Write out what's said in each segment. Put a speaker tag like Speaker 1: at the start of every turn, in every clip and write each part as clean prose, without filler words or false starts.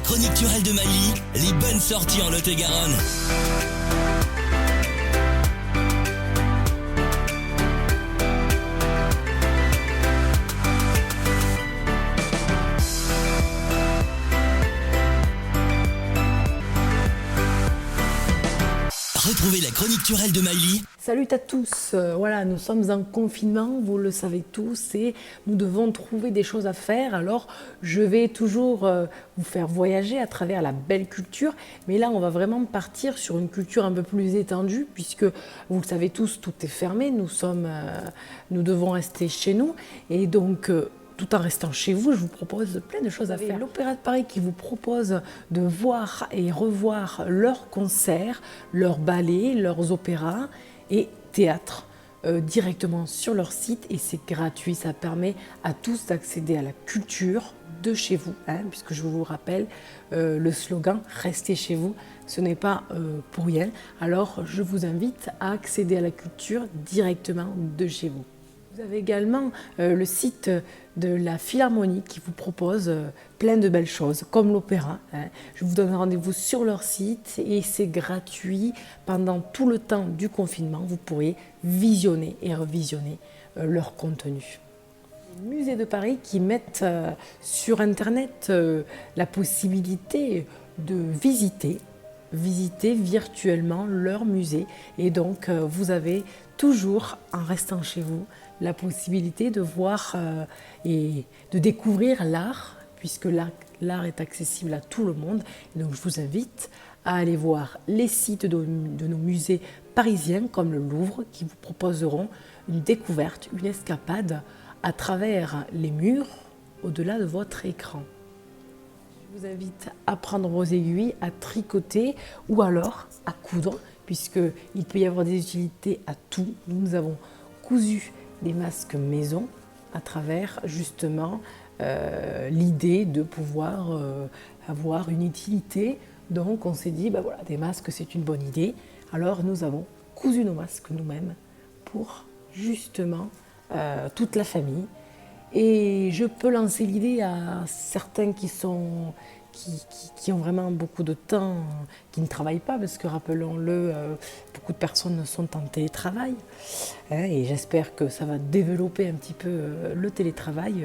Speaker 1: chronique Turel de Mali, les bonnes sorties en Lot-et-Garonne. Retrouvez la chronique Turel de Mali.
Speaker 2: Salut à tous, voilà, nous sommes en confinement, vous le savez tous, et nous devons trouver des choses à faire. Alors, je vais toujours vous faire voyager à travers la belle culture, mais là, on va vraiment partir sur une culture un peu plus étendue, puisque vous le savez tous, tout est fermé, nous devons rester chez nous, et donc tout en restant chez vous, je vous propose plein de choses à faire. L'Opéra de Paris qui vous propose de voir et revoir leurs concerts, leurs ballets, leurs opéras et théâtres directement sur leur site, et c'est gratuit. Ça permet à tous d'accéder à la culture de chez vous, puisque je vous rappelle le slogan « Restez chez vous », ce n'est pas pour rien. Alors je vous invite à accéder à la culture directement de chez vous. Vous avez également le site de la Philharmonie qui vous propose plein de belles choses, comme l'opéra. Je vous donne rendez-vous sur leur site et c'est gratuit. Pendant tout le temps du confinement, vous pourrez visionner et revisionner leur contenu. Les musées de Paris qui mettent sur Internet la possibilité de visiter virtuellement leur musée. Et donc, vous avez toujours, en restant chez vous, la possibilité de voir et de découvrir l'art, puisque l'art est accessible à tout le monde. Et donc, je vous invite à aller voir les sites de nos musées parisiens, comme le Louvre, qui vous proposeront une découverte, une escapade à travers les murs, au-delà de votre écran. Je vous invite à prendre vos aiguilles, à tricoter ou alors à coudre, puisqu'il peut y avoir des utilités à tout. Nous avons cousu des masques maison à travers justement l'idée de pouvoir avoir une utilité. Donc on s'est dit, voilà, des masques c'est une bonne idée. Alors nous avons cousu nos masques nous-mêmes pour justement toute la famille. Et je peux lancer l'idée à certains qui ont vraiment beaucoup de temps, qui ne travaillent pas, parce que rappelons-le, beaucoup de personnes sont en télétravail. Et j'espère que ça va développer un petit peu le télétravail,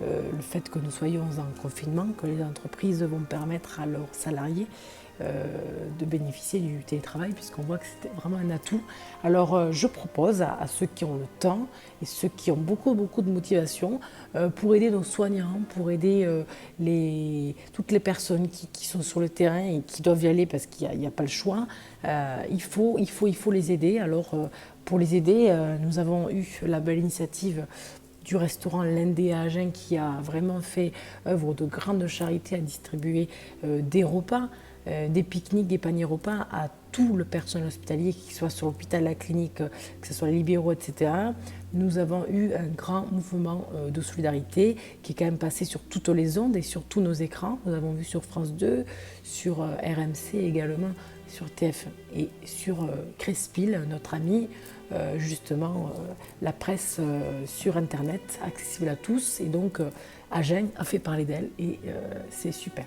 Speaker 2: le fait que nous soyons en confinement, que les entreprises vont permettre à leurs salariés de bénéficier du télétravail, puisqu'on voit que c'était vraiment un atout. Alors je propose à ceux qui ont le temps et ceux qui ont beaucoup de motivation pour aider nos soignants, pour aider toutes les personnes qui sont sur le terrain et qui doivent y aller parce qu'il n'y a pas le choix. Il faut les aider. Alors pour les aider, nous avons eu la belle initiative du restaurant L'Indé à Agen, qui a vraiment fait œuvre de grande charité à distribuer des repas, des pique-niques, des paniers repas à tout le personnel hospitalier, qu'il soit sur l'hôpital, la clinique, que ce soit les libéraux, etc. Nous avons eu un grand mouvement de solidarité qui est quand même passé sur toutes les ondes et sur tous nos écrans. Nous avons vu sur France 2, sur RMC également, sur TF1 et sur Crespil, notre ami, justement la presse sur Internet, accessible à tous. Et donc Agen a fait parler d'elle et c'est super.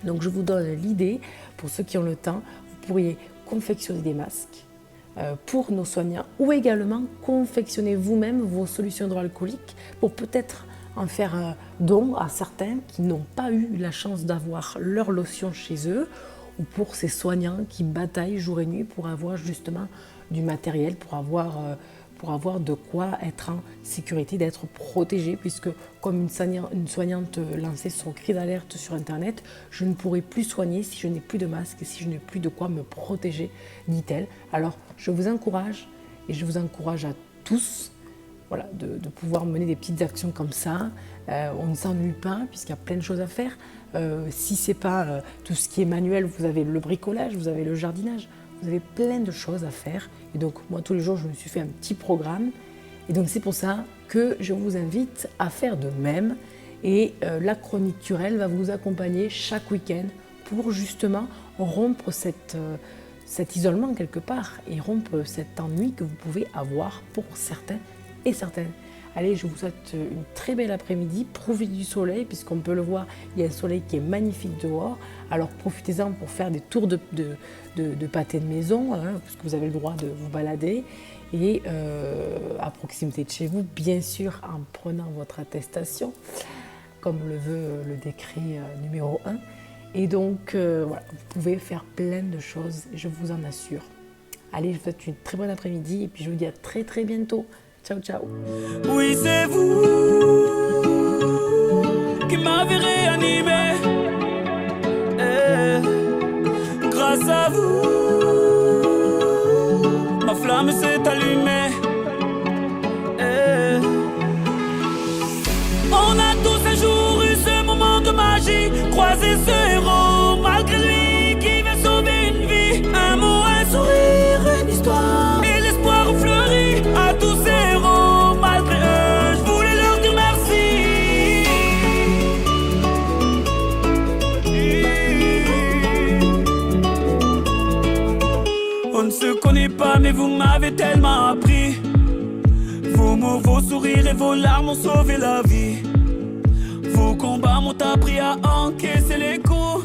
Speaker 2: Donc je vous donne l'idée, pour ceux qui ont le temps, vous pourriez confectionner des masques pour nos soignants ou également confectionner vous-même vos solutions hydroalcooliques pour peut-être en faire un don à certains qui n'ont pas eu la chance d'avoir leur lotion chez eux, ou pour ces soignants qui bataillent jour et nuit pour avoir justement du matériel, pour avoir de quoi être en sécurité, d'être protégé, puisque comme une soignante lançait son cri d'alerte sur Internet, je ne pourrai plus soigner si je n'ai plus de masque, si je n'ai plus de quoi me protéger, dit-elle. Alors je vous encourage, et je vous encourage à tous, voilà, de pouvoir mener des petites actions comme ça. On ne s'ennuie pas, puisqu'il y a plein de choses à faire. Si ce n'est pas tout ce qui est manuel, vous avez le bricolage, vous avez le jardinage, vous avez plein de choses à faire. Et donc moi tous les jours je me suis fait un petit programme. Et donc c'est pour ça que je vous invite à faire de même. Et la chronique Turel va vous accompagner chaque week-end pour justement rompre cet isolement quelque part et rompre cet ennui que vous pouvez avoir pour certains et certaines. Allez, je vous souhaite une très belle après-midi. Profitez du soleil, puisqu'on peut le voir, il y a un soleil qui est magnifique dehors. Alors profitez-en pour faire des tours de pâté de maison, hein, parce que vous avez le droit de vous balader. Et à proximité de chez vous, bien sûr, en prenant votre attestation, comme le veut le décret numéro 1. Et donc, voilà, vous pouvez faire plein de choses, je vous en assure. Allez, je vous souhaite une très bonne après-midi et puis je vous dis à très très bientôt. Ciao, ciao.
Speaker 3: Oui, c'est vous qui m'avez réanimé. Grâce à vous, ma flamme s'est allumée. On a tous un jour eu ce moment de magie, croisé ce héros malgré lui qui veut sauver une vie. Un mot, un sourire, une histoire et l'espoir fleuri à tous ces héros. Malgré eux, je voulais leur dire merci. On ne se connaît pas mais vous m'avez tellement appris. Vos mots, vos sourires et vos larmes ont sauvé la vie. Vos combats m'ont appris à encaisser les coups.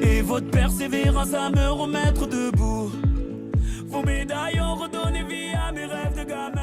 Speaker 3: Et votre persévérance à me remettre debout. Vos médailles ont redonné vie à mes rêves de gamin.